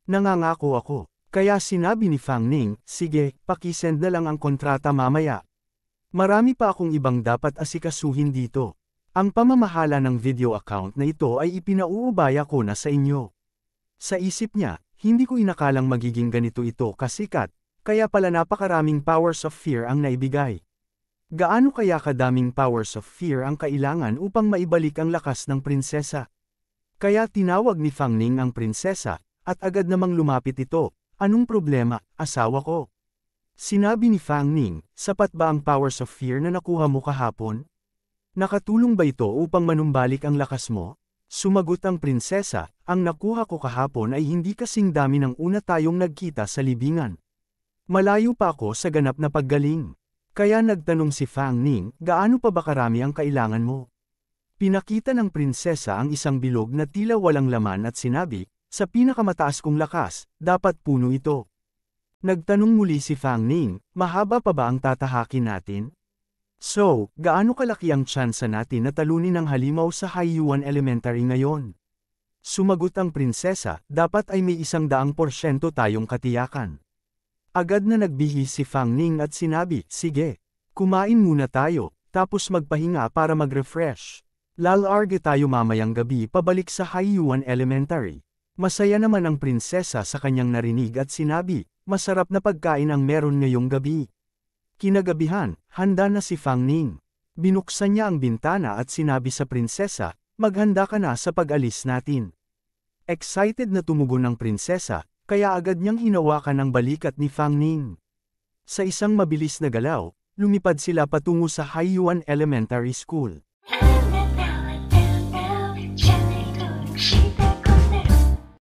A: Nangangako ako, kaya sinabi ni Fang Ning, sige, pakisend na lang ang kontrata mamaya. Marami pa akong ibang dapat asikasuhin dito. Ang pamamahala ng video account na ito ay ipinauubaya ko na sa inyo. Sa isip niya, hindi ko inakalang magiging ganito ito kasikat, kaya pala napakaraming powers of fear ang naibigay. Gaano kaya kadaming powers of fear ang kailangan upang maibalik ang lakas ng prinsesa? Kaya tinawag ni Fang Ning ang prinsesa, at agad namang lumapit ito, anong problema, asawa ko? Sinabi ni Fang Ning, sapat ba ang powers of fear na nakuha mo kahapon? Nakatulong ba ito upang manumbalik ang lakas mo? Sumagot ang prinsesa, ang nakuha ko kahapon ay hindi kasing dami ng una tayong nagkita sa libingan. Malayo pa ako sa ganap na paggaling. Kaya nagtanong si Fang Ning, gaano pa ba karami ang kailangan mo? Pinakita ng prinsesa ang isang bilog na tila walang laman at sinabi, sa pinakamataas kong lakas, dapat puno ito. Nagtanong muli si Fang Ning, mahaba pa ba ang tatahakin natin? So, gaano kalaki ang tsansa natin na talunin ang halimaw sa Haiyuan Elementary ngayon? Sumagot ang prinsesa, dapat ay may 100% tayong katiyakan. Agad na nagbihis si Fang Ning at sinabi, sige, kumain muna tayo, tapos magpahinga para mag-refresh. Lalarge tayo mamayang gabi pabalik sa Haiyuan Elementary. Masaya naman ang prinsesa sa kanyang narinig at sinabi, masarap na pagkain ang meron ngayong gabi. Kinagabihan, handa na si Fang Ning. Binuksan niya ang bintana at sinabi sa prinsesa, maghanda ka na sa pag-alis natin. Excited na tumugon ang prinsesa, kaya agad niyang hinawakan ang balikat ni Fang Ning. Sa isang mabilis na galaw, lumipad sila patungo sa Haiyuan Elementary School.